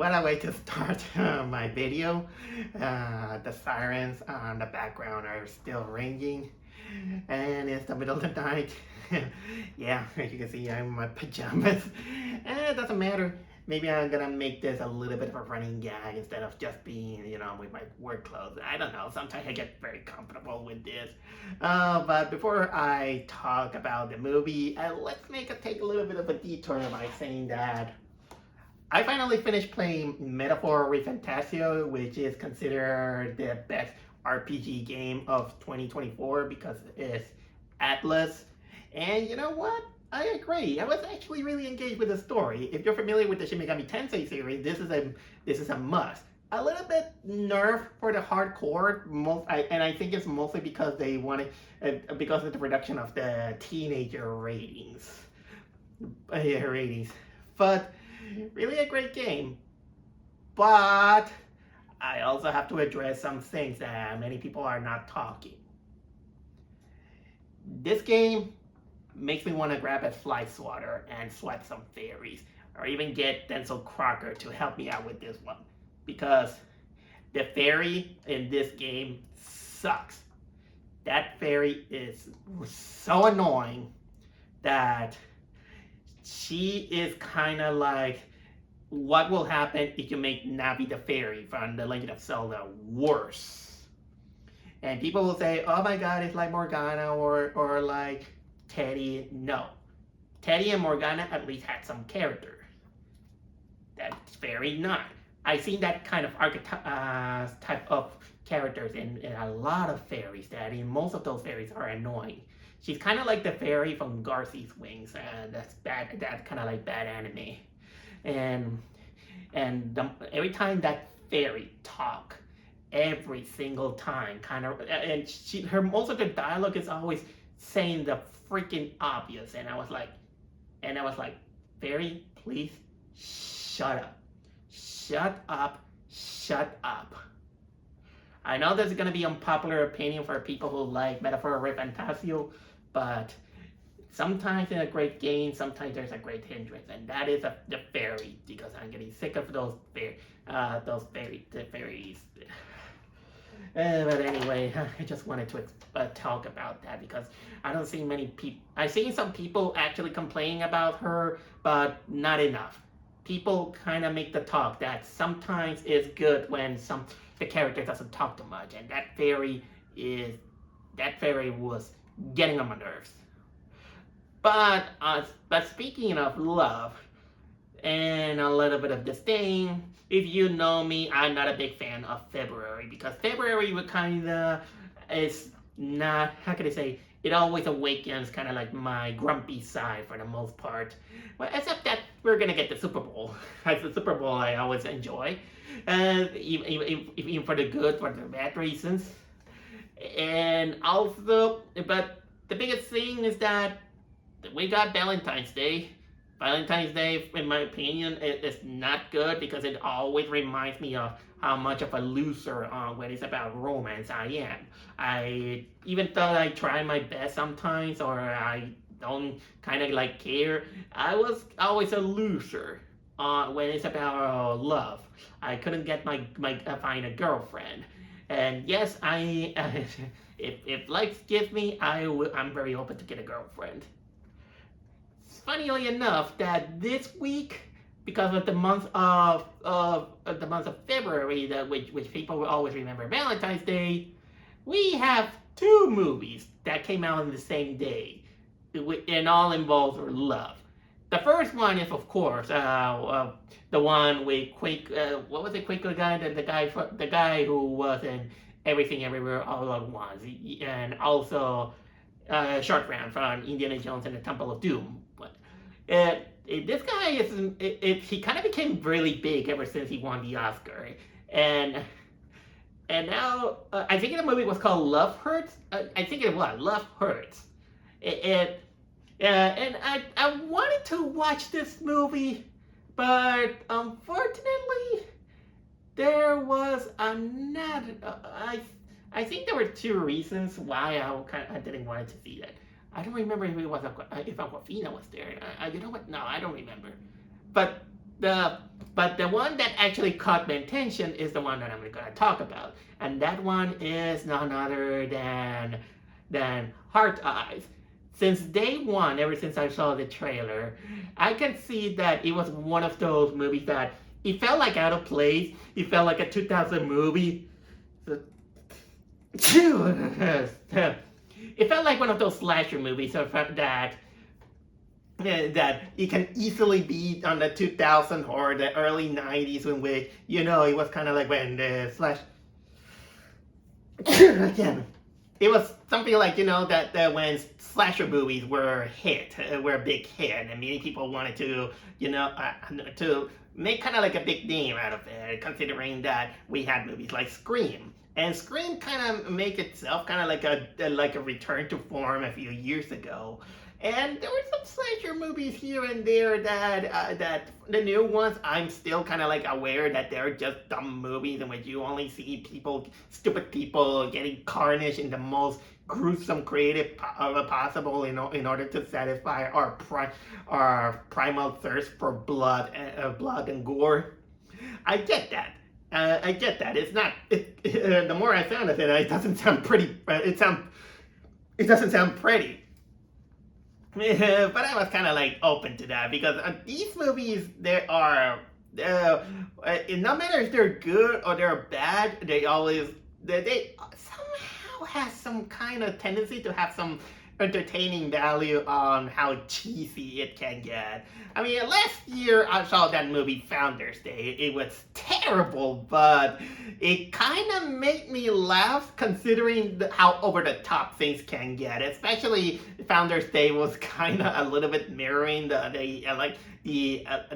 What a way to start my video. The sirens on the background are still ringing, and it's the middle of the night. Yeah, as you can see, I'm in my pajamas. It doesn't matter. Maybe I'm gonna make this a little bit of a running gag instead of just being, with my work clothes. I don't know. Sometimes I get very comfortable with this. But before I talk about the movie, let's take a little bit of a detour by saying that I finally finished playing Metaphor Fantasio, which is considered the best RPG game of 2024 because it's Atlas. And you know what? I agree. I was actually really engaged with the story. If you're familiar with the Shin Megami Tensei series, this is a must. A little bit nerf for the hardcore, and I think it's mostly because they wanted because of the reduction of the teenager ratings. But really a great game. But I also have to address some things that many people are not talking. This game makes me want to grab a fly swatter and sweat some fairies, or even get Denzel Crocker to help me out with this one, because the fairy in this game sucks. That fairy is so annoying that she is kind of like what will happen if you make Navi the fairy from The Legend of Zelda worse. And people will say, oh my god, it's like Morgana or like Teddy. No. Teddy and Morgana at least had some character. That's fairy not. I've seen that kind of type of characters in a lot of fairies, that in most of those fairies are annoying. She's kind of like the fairy from Garci's Wings, and that's bad. That's kind of like bad anime. And every time that fairy talk, every single time, and her most of the dialogue is always saying the freaking obvious, and I was like, fairy, please shut up, shut up, shut up. I know there's gonna be unpopular opinion for people who like Metaphor Fantasio, but sometimes in a great game, sometimes there's a great hindrance, and that is the fairy, because I'm getting sick of the fairies. But anyway, I just wanted to talk about that because I don't see many people. I've seen some people actually complaining about her, but not enough. People kind of make the talk that sometimes it's good when the character doesn't talk too much, and that fairy was getting on my nerves. But speaking of love and a little bit of disdain, if you know me, I'm not a big fan of February, because February is not, how can I say, it always awakens kind of like my grumpy side for the most part. Well, except that we're gonna get the Super Bowl. As the Super Bowl I always enjoy, even for the good, for the bad reasons. And also, but the biggest thing is that we got Valentine's Day. Valentine's Day, in my opinion, is not good because it always reminds me of how much of a loser when it's about romance I am. Even though I try my best sometimes, or I don't kind of like care, I was always a loser when it's about love. I couldn't get find a girlfriend. And yes, if life gives me, I'm very open to get a girlfriend. Funnily enough, that this week, because of the month of February, which people will always remember Valentine's Day, we have two movies that came out on the same day, and all involve love. The first one is, of course, the one with what was it, Quaker guy, the guy who was in Everything Everywhere All at Once, and also Short Round from Indiana Jones and the Temple of Doom. This guy he kind of became really big ever since he won the Oscar, and now I think the movie was called Love Hurts. I think it was Love Hurts. And I wanted to watch this movie, but unfortunately there was another. I think there were two reasons why I didn't want to see that. I don't remember if Aquafina was there. You know what? No, I don't remember. But the But the one that actually caught my attention is the one that I'm going to talk about. And that one is none other than Heart Eyes. Since day one, ever since I saw the trailer, I can see that it was one of those movies that it felt like out of place. It felt like a 2000 movie. It felt like one of those slasher movies that it can easily be on the 2000s or the early 90s, in which it was kind of like when the slash again, it was something like that when slasher movies were a big hit, and many people wanted to to make kind of like a big name out of it, considering that we had movies like Scream. And Scream kind of made itself kind of like a return to form a few years ago. And there were some slasher movies here and there that the new ones, I'm still kind of like aware that they're just dumb movies in which you only see stupid people getting carnage in the most gruesome, creative possible in order to satisfy our primal thirst for blood and gore. I get that. It's not. The more I found of it, it doesn't sound pretty. It doesn't sound pretty. But I was kind of like open to that because these movies, they are. No matter if they're good or they're bad, they somehow have some kind of tendency to have some entertaining value on how cheesy it can get. I mean, last year I saw that movie Founders Day. It was terrible, but it kind of made me laugh considering how over the top things can get. Especially Founders Day was kind of a little bit mirroring the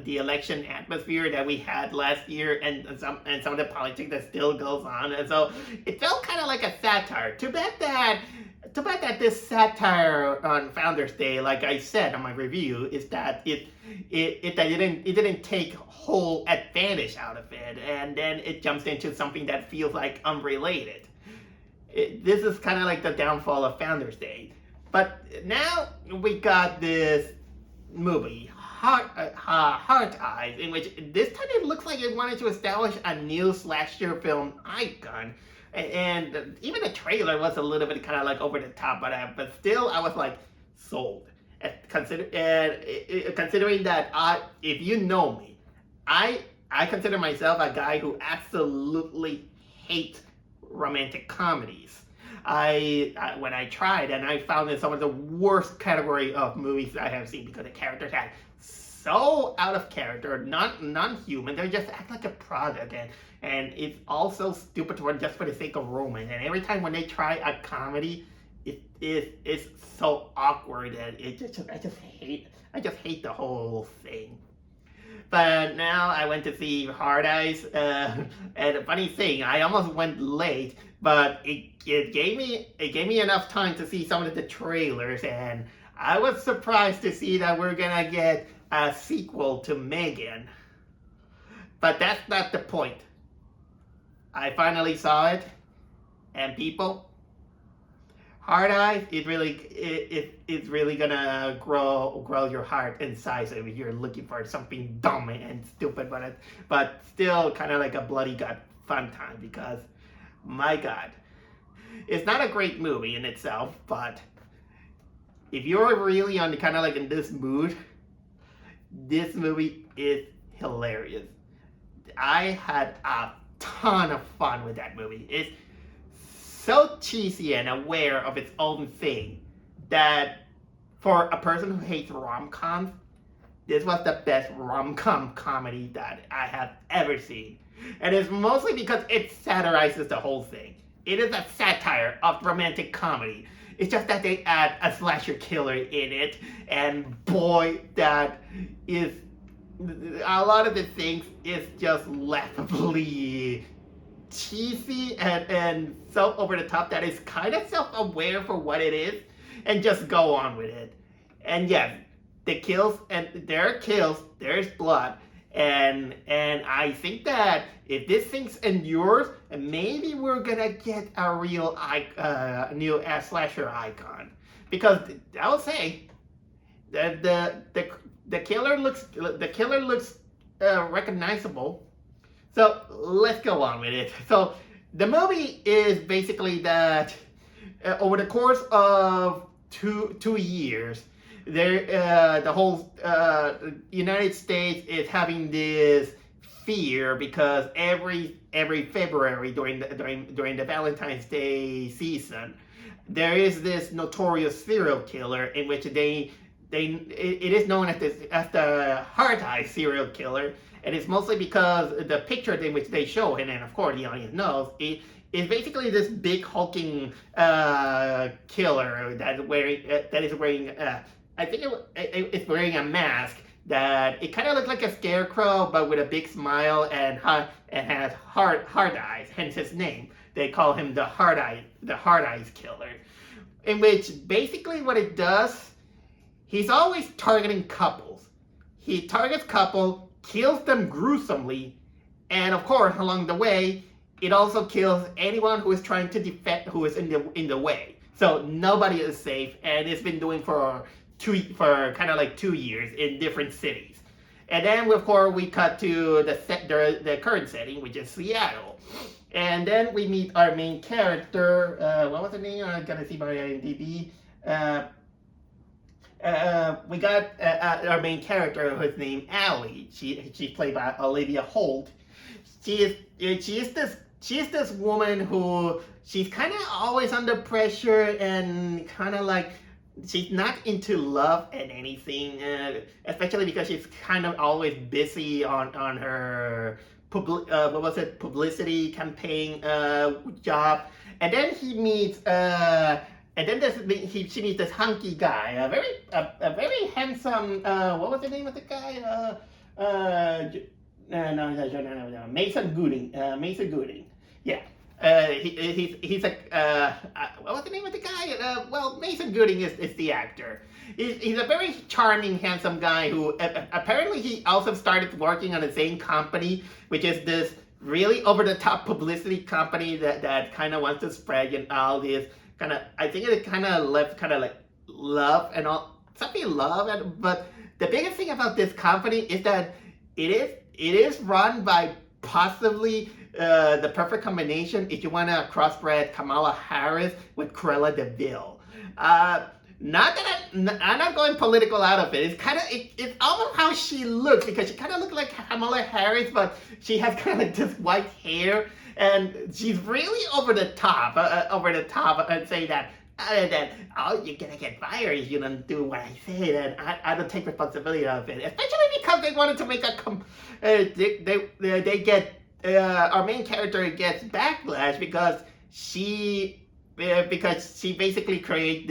election atmosphere that we had last year, and some of the politics that still goes on. And so it felt kind of like a satire. Too bad that this satire on Founders Day, like I said on my review, is that it didn't take whole advantage out of it, and then it jumps into something that feels like unrelated. This is kind of like the downfall of Founders Day. But now we got this movie, Heart Eyes, in which this time it looks like it wanted to establish a new slasher film icon. And even the trailer was a little bit kind of like over the top, but still I was like sold. Considering that if you know me, I consider myself a guy who absolutely hates romantic comedies. When I tried, and I found it some of the worst category of movies I have seen because the characters are so out of character, non-human. They just act like a product, and it's also stupid just for the sake of romance. And every time when they try a comedy, it's so awkward, and I just hate the whole thing. But now I went to see Hard Eyes, and a funny thing, I almost went late, but it gave me enough time to see some of the trailers, and I was surprised to see that we're gonna get a sequel to Megan. But that's not the point. I finally saw it, and people, Hard Eyes is really gonna grow your heart inside if you're looking for something dumb and stupid, but still kind of like a bloody gut fun time, because my God, it's not a great movie in itself, but if you're really on kind of like in this mood, this movie is hilarious. I had a ton of fun with that movie. It's so cheesy and aware of its own thing that for a person who hates rom-coms, this was the best rom-com comedy that I have ever seen. And it's mostly because it satirizes the whole thing. It is a satire of romantic comedy. It's just that they add a slasher killer in it, and boy, that is, a lot of the things is just laughably cheesy and so over the top that it's kind of self-aware for what it is, and just go on with it. And yes, the kills, and there are kills, there's blood, and I think that if this thing endures, maybe we're gonna get a real new slasher icon. Because I will say that the killer looks recognizable. So let's go on with it. So the movie is basically that over the course of two years, the whole United States is having this fear because every February during the Valentine's Day season, there is this notorious serial killer in which it is known as the hard eye serial killer, and it's mostly because the picture in which they show, and then of course the audience knows it is basically this big hulking killer that is wearing I think it's wearing a mask that it kind of looks like a scarecrow but with a big smile and has hard eyes, hence his name. They call him the hard eyes killer, in which basically what it does, he's always targeting couples. He targets couple, kills them gruesomely, and of course along the way it also kills anyone who is trying to defend, who is in the way. So nobody is safe, and it's been doing for kind of like 2 years in different cities. And then of course we cut to the current setting, which is Seattle. And then we meet our main character. What was her name? I'm gonna see my IMDb. We got our main character, who's named Allie. She's played by Olivia Holt. She is this woman who she's kind of always under pressure and kind of like she's not into love and anything, especially because she's kind of always busy on her publicity campaign job. And then she meets she meets this hunky guy, a very handsome, what was the name of the guy? No, Mason Gooding. Mason Gooding. Yeah. He's what was the name of the guy? Well, Mason Gooding is the actor. He's a very charming, handsome guy who apparently he also started working on the same company, which is this really over-the-top publicity company that kind of wants to spread all this kind of, I think it kind of left kind of like love and all, something love, but the biggest thing about this company is that it is run by possibly the perfect combination if you want to crossbred Kamala Harris with Cruella de Vil. Not that I'm not going political out of it. It's kind of it's almost how she looks, because she kind of looks like Kamala Harris, but she has kind of like this white hair, and she's really over the top and say that oh, you're gonna get fired if you don't do what I say, and I don't take responsibility of it. Especially because they wanted to make they get our main character gets backlash because she basically created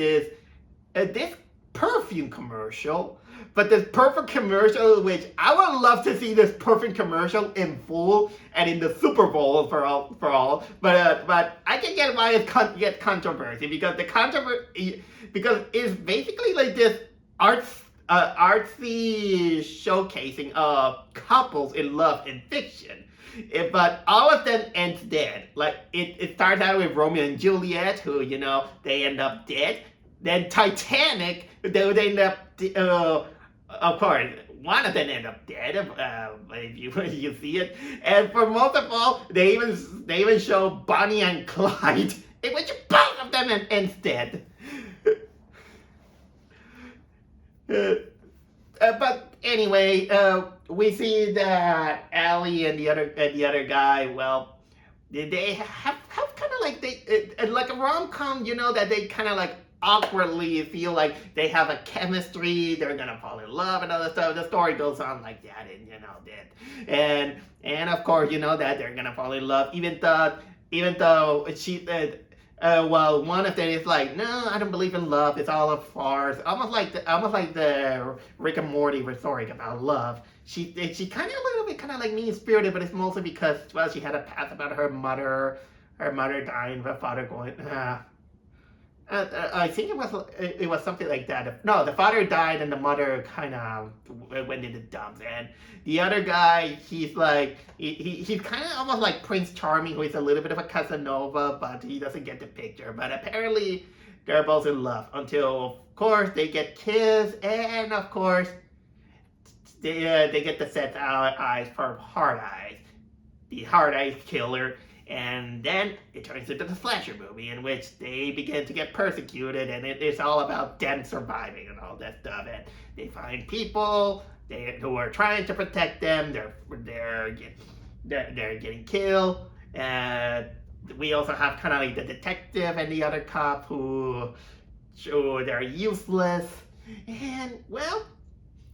this perfume commercial. But this perfect commercial, which I would love to see this perfect commercial in full and in the Super Bowl for all. But I can get why it gets controversy, because because it's basically like this artsy showcasing of couples in love in fiction. But all of them ends dead. Like it starts out with Romeo and Juliet, who they end up dead. Then Titanic, they end up. Of course, one of them end up dead, if you see it. And for most of all, they even show Bonnie and Clyde, in which both of them ends dead. But anyway, we see that Allie and the other guy, well, they have kind of like like a rom-com, that they kind of like awkwardly feel like they have a chemistry, they're gonna fall in love and other stuff. The story goes on like that, and of course that they're gonna fall in love, even though she well, one of them is like, no, I don't believe in love, it's all a farce, almost like the Rick and Morty rhetoric about love. She kind of a little bit kind of like mean-spirited, but it's mostly because, well, she had a past about her mother dying, her father going I think it was something like that. No, the father died and the mother kind of went in the dumps. And the other guy, he's like, he's kind of almost like Prince Charming, who is a little bit of a Casanova, but he doesn't get the picture. But apparently, they're both in love until, of course, they get kissed, and of course, they get the set eyes for Hard Eyes, the Hard Eyes killer. And then it turns into the slasher movie in which they begin to get persecuted, and it's all about them surviving and all that stuff. And they find people who are trying to protect them. They're getting killed. And we also have kind of like the detective and the other cop who they're useless. And well,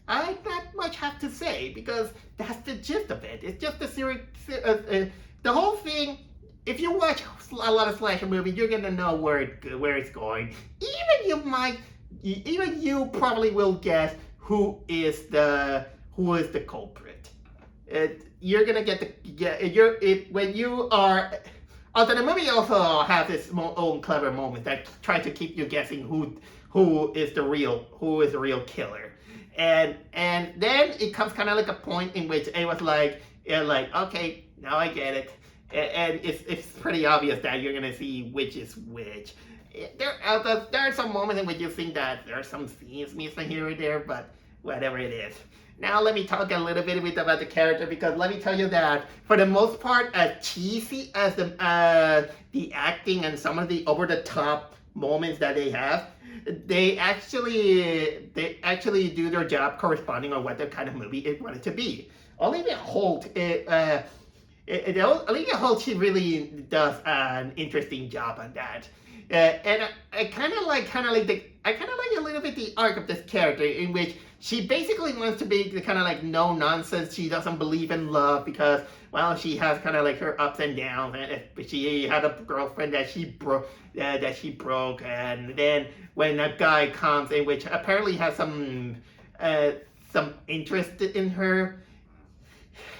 I not much have to say because that's the gist of it. It's just a series. The whole thing. If you watch a lot of slasher movies, you're gonna know where it's going. Even you probably will guess who is the culprit. You're gonna when you are. Although the movie also has its own clever moment that try to keep you guessing who is the real killer. And then it comes kind of like a point in which it was like okay, now I get it. And it's pretty obvious that you're gonna see which is which. There are some moments in which you think that there are some scenes missing here or there, but whatever it is. Now let me talk a little bit about the character, because let me tell you that for the most part, as cheesy as the acting and some of the over the top moments that they have, they actually do their job corresponding on what the kind of movie it wanted to be. Olivia Holt. Olivia Holt, she really does an interesting job on that. And I kind of like a little bit the arc of this character, in which she basically wants to be the kind of like no nonsense. She doesn't believe in love because, well, she has kind of like her ups and downs. And she had a girlfriend that she broke, and then when a guy comes in which apparently has some interest in her,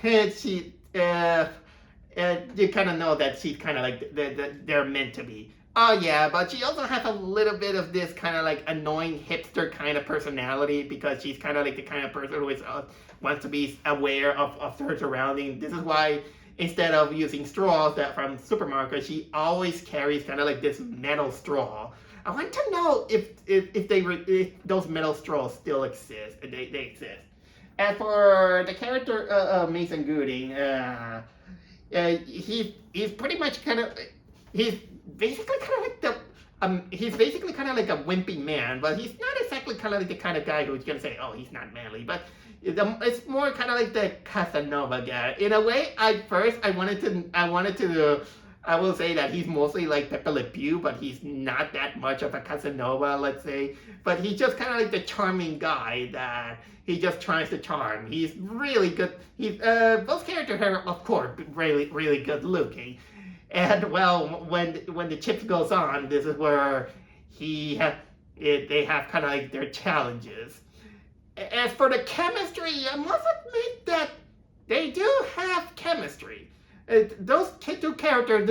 and you kind of know that she's kind of like they're meant to be. Oh yeah, but she also has a little bit of this kind of like annoying hipster kind of personality, because she's kind of like the kind of person who wants to be aware of her surroundings. This is why instead of using straws from supermarkets, she always carries kind of like this metal straw. I want to know if those metal straws still exist. They exist. As for the character Mason Gooding, he's pretty much kind of he's basically kind of like a wimpy man, but he's not exactly kind of like the kind of guy who's gonna say, oh, he's not manly, but it's more kind of like the Casanova guy. In a way, I will say that he's mostly like Pepe Le Pew, but he's not that much of a Casanova, let's say. But he's just kind of like the charming guy that he just tries to charm. He's really good. Both characters are, of course, really, really good looking. And well, when the chips goes on, this is where they have kind of like their challenges. As for the chemistry, I must admit that they do have chemistry. Those two characters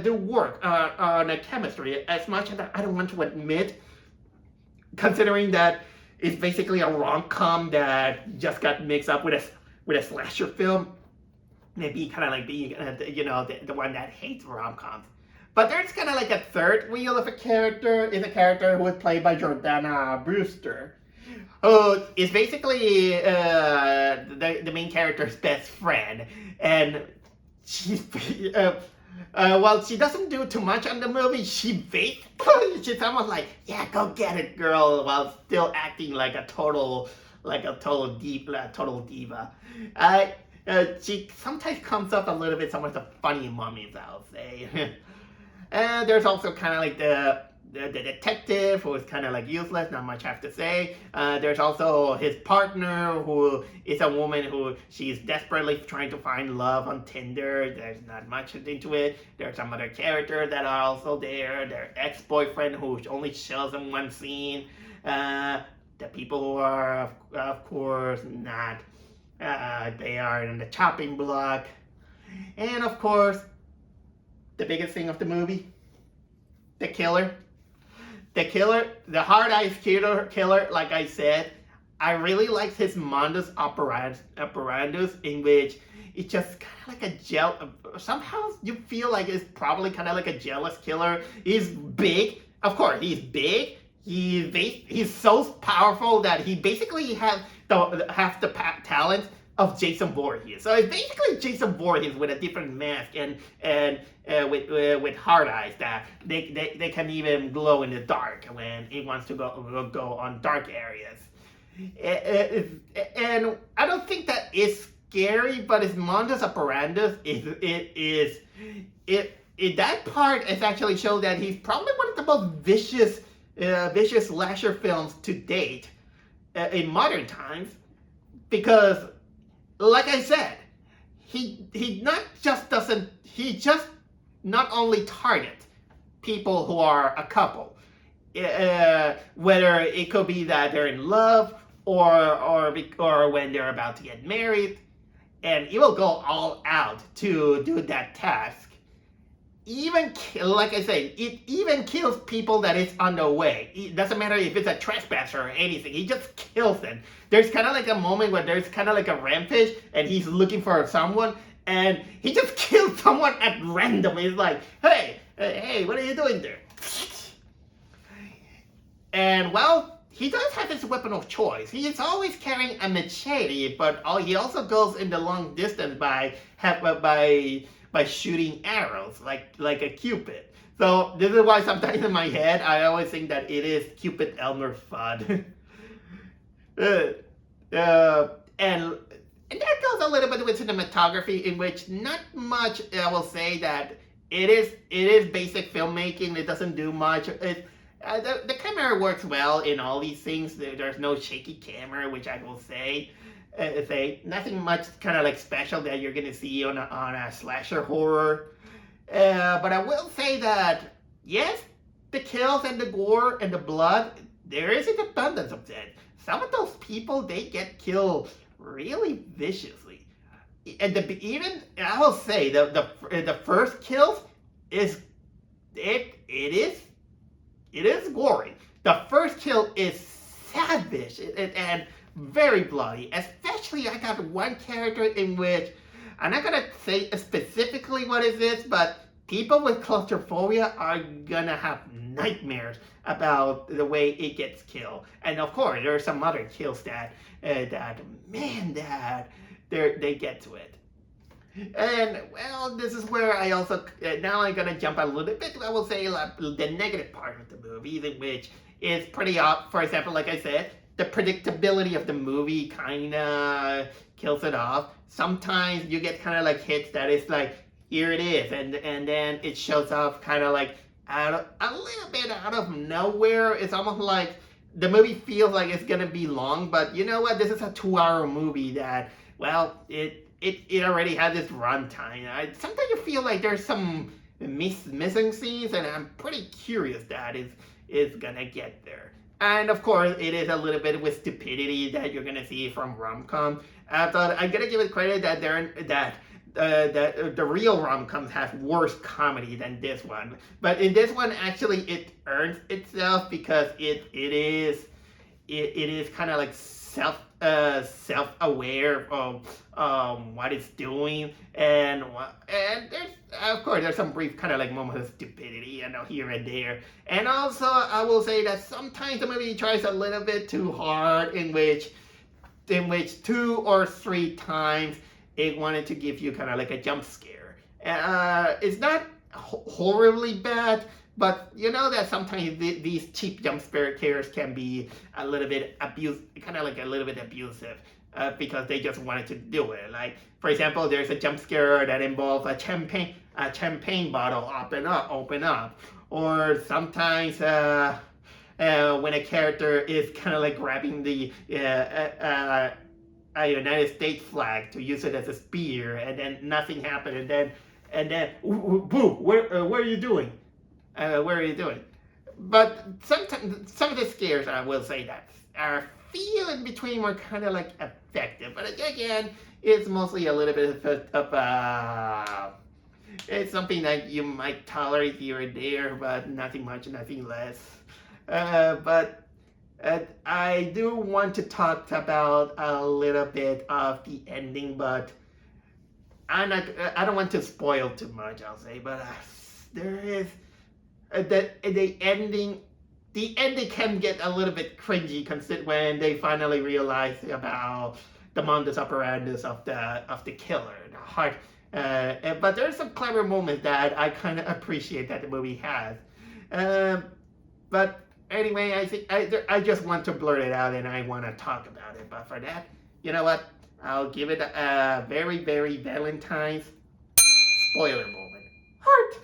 do work on the chemistry as much as I don't want to admit, considering that it's basically a rom-com that just got mixed up with a slasher film. Maybe kind of like being the one that hates rom-coms. But there's kind of like a third wheel of a character. Is a character who is played by Jordana Brewster, who is basically the main character's best friend. And she's while she doesn't do too much on the movie, she's almost like, yeah, go get it, girl, while still acting like a total diva. She sometimes comes up a little bit some of the funny mummies, I'll say. And there's also kind of like the detective, who is kind of like useless, not much I have to say. There's also his partner, who is a woman who she's desperately trying to find love on Tinder. There's not much into it. There's some other characters that are also there. Their ex-boyfriend, who only shows in one scene. The people who are, of course, not. They are in the chopping block. And of course, the biggest thing of the movie, the killer. The Hard Eyes killer, like I said, I really liked his modus operandus, in which it's just kind of like somehow you feel like it's probably kind of like a jealous killer. He's big. Of course, he's big. He's so powerful that he basically talents of Jason Voorhees. So it's basically Jason Voorhees with a different mask and with hard eyes that they can even glow in the dark when it wants to go on dark areas. And I don't think that is scary, but its modus operandus that part is actually show that he's probably one of the most vicious slasher films to date in modern times, because, like I said, he just not only targets people who are a couple, whether it could be that they're in love or when they're about to get married, and he will go all out to do that task. Even, like I say, it even kills people that is on the way. It doesn't matter if it's a trespasser or anything. He just kills them. There's kind of like a moment where there's kind of like a rampage and he's looking for someone and he just kills someone at random. He's like, hey, what are you doing there? And well, he does have his weapon of choice. He is always carrying a machete, but he also goes in the long distance by shooting arrows, like a Cupid. So this is why sometimes in my head I always think that it is Cupid Elmer Fudd. And that goes a little bit with cinematography, in which not much. I will say that it is basic filmmaking. It doesn't do much. The camera works well in all these things. There's no shaky camera, which I will say. Nothing much kind of like special that you're gonna see on a slasher horror, but I will say that yes, the kills and the gore and the blood, there is an abundance of that. Some of those people, they get killed really viciously, and even I will say the first kills is gory. The first kill is savage and very bloody. Especially, I got one character in which, I'm not gonna say specifically what it is, but people with claustrophobia are gonna have nightmares about the way it gets killed. And of course, there are some other kills that they get to it. And well, this is where I also now I'm gonna jump a little bit. I will say the negative part of the movie, in which is pretty up. For example, like I said, the predictability of the movie kind of kills it off. Sometimes you get kind of like hits that is like, here it is, and then it shows up kind of like a little bit out of nowhere. It's almost like the movie feels like it's gonna be long, but you know what? This is a 2-hour movie that, well, it already has this runtime. Sometimes you feel like there's some missing scenes, and I'm pretty curious that is gonna get there. And of course, it is a little bit with stupidity that you're gonna see from rom-com. I thought I'm gonna give it credit that the real rom-coms have worse comedy than this one. But in this one, actually, it earns itself because it is kind of like self-aware of what it's doing, and there's, of course, there's some brief kind of like moments of stupidity, here and there. And also, I will say that sometimes the movie tries a little bit too hard, in which 2 or 3 times it wanted to give you kind of like a jump scare. It's not horribly bad, but you know that sometimes these cheap jump scares can be a little bit abusive, because they just wanted to do it. Like, for example, there's a jump scare that involves a champagne bottle open up, or sometimes when a character is kind of like grabbing the a United States flag to use it as a spear, and then nothing happened, and then boo, where are you doing? Where are you doing? But sometimes some of the scares, I will say, that are few in between were kind of like effective. But again, it's mostly a little bit of it's something that you might tolerate here and there, but nothing much, nothing less. But I do want to talk about a little bit of the ending, but I don't want to spoil too much, I'll say. But there is the ending the ending can get a little bit cringy when they finally realize about the modus operandus of the killer, the heart. But there's some clever moments that I kind of appreciate that the movie has. But anyway, I think I just want to blurt it out and I want to talk about it. But for that, you know what? I'll give it a very, very Valentine's spoiler moment. Heart.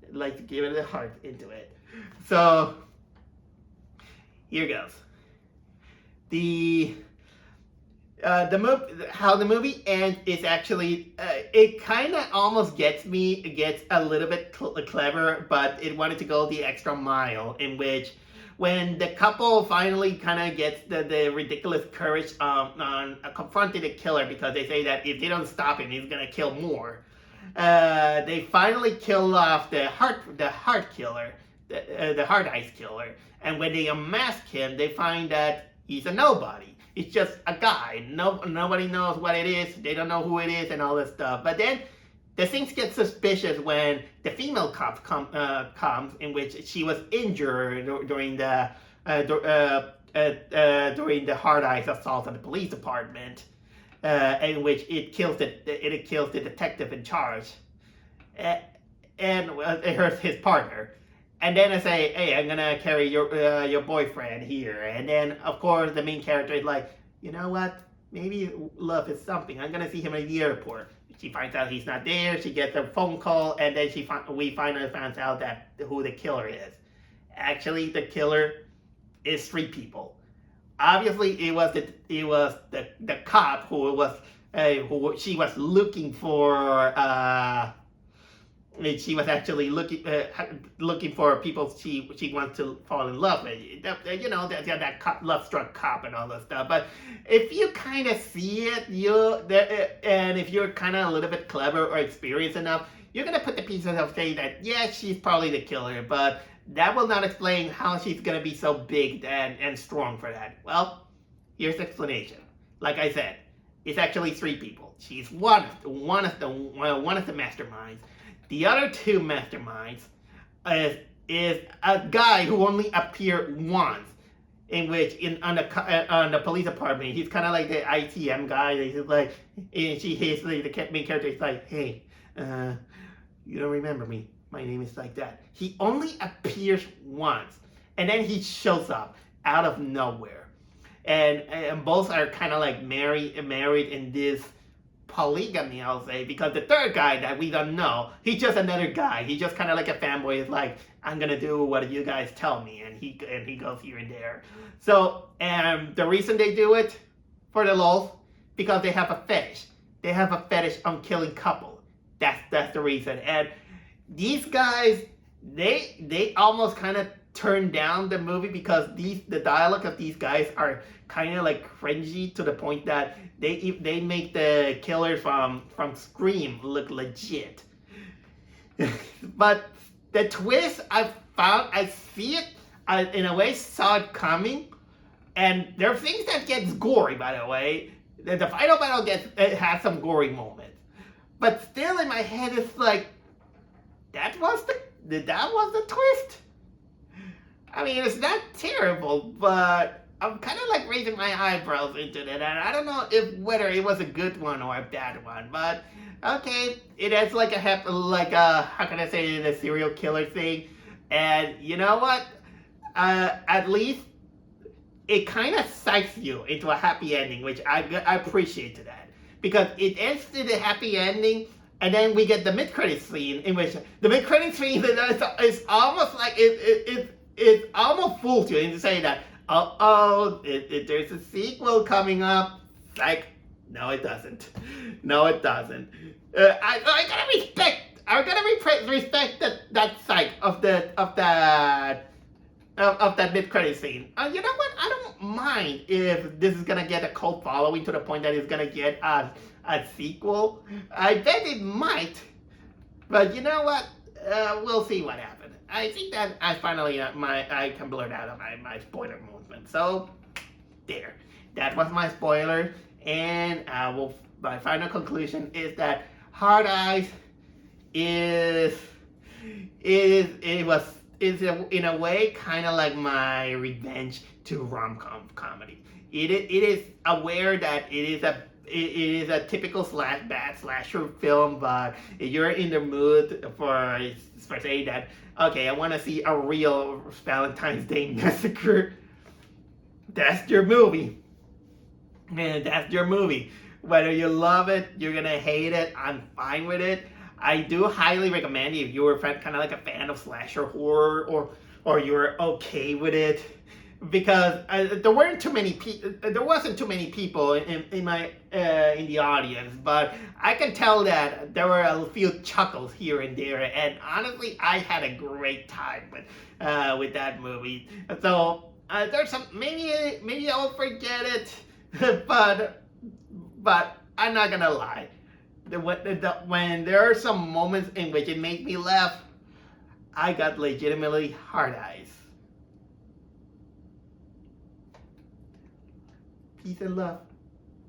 I'd like to give it a heart into it. So here goes. How the movie ends is actually it kind of almost gets a little bit clever, but it wanted to go the extra mile, in which when the couple finally kind of gets the ridiculous courage on confronting the killer, because they say that if they don't stop him, he's gonna kill more. They finally kill off the heart killer, the heart ice killer, and when they unmask him, they find that he's a nobody. It's just a guy. Nobody knows what it is. They don't know who it is and all this stuff. But then the things get suspicious when the female cop comes, in which she was injured during the hard ice assault on the police department, in which it kills the detective in charge, and it hurts his partner. And then I say, hey, I'm gonna carry your boyfriend here. And then, of course, the main character is like, you know what? Maybe love is something. I'm gonna see him at the airport. She finds out he's not there. She gets a phone call, and then we finally finds out that who the killer is. Actually, the killer is 3 people. Obviously, it was the cop who she was looking for. She was actually looking for people she wants to fall in love with. You know, that love-struck cop and all that stuff. But if you kind of see it, and if you're kind of a little bit clever or experienced enough, you're gonna put the pieces of saying that yeah, she's probably the killer, but that will not explain how she's gonna be so big and strong for that. Well, here's the explanation. Like I said, it's actually 3 people. She's one of the masterminds. The other 2 masterminds is a guy who only appeared once, in which on the police department, he's kind of like the ITM guy. He's like, the main character is like, hey, you don't remember me? My name is like that. He only appears once, and then he shows up out of nowhere, and both are kind of like married in this polygamy, I'll say, because the 3rd guy that we don't know, he's just another guy. He's just kind of like a fanboy. He's like, I'm gonna do what you guys tell me, and he goes here and there. So, and the reason they do it for the lulz, because they have a fetish. They have a fetish on killing couples. That's the reason. And these guys, they almost kind of turn down the movie because the dialogue of these guys are kind of like cringy to the point that they make the killers from Scream look legit. But the twist I see it, in a way saw it coming, and there are things that gets gory, by the way. The final battle has some gory moments, but still in my head it's like that was the twist. I mean, it's not terrible, but I'm kind of like raising my eyebrows into it, and I don't know whether it was a good one or a bad one. But okay, it has like how can I say it, a serial killer thing, and you know what? At least it kind of psychs you into a happy ending, which I appreciate that, because it ends to the happy ending. And then we get the mid-credit scene, in which the mid-credit scene is almost like it almost fools you into saying that, there's a sequel coming up. Like, no, it doesn't. No, it doesn't. I gotta respect that psych of that mid-credit scene. You know what? I don't mind if this is gonna get a cult following to the point that it's gonna get a sequel. I bet it might, but you know what? We'll see what happens. I think that I finally I can blurt out of my spoiler movement. So there, that was my spoiler, and my final conclusion is that Hard Eyes it was in a way kind of like my revenge to rom-com comedy. It is aware that it is a typical bad slasher film, but if you're in the mood for say that, okay, I want to see a real Valentine's Day massacre, that's your movie. Man, that's your movie. Whether you love it, you're gonna hate it, I'm fine with it. I do highly recommend if you're kind of like a fan of slasher horror, or you're okay with it, because there wasn't too many people in the audience, but I can tell that there were a few chuckles here and there, and honestly, I had a great time with that movie. So there's some maybe I'll forget it, but I'm not gonna lie. When there are some moments in which it made me laugh, I got legitimately hard eyes. Peace and love.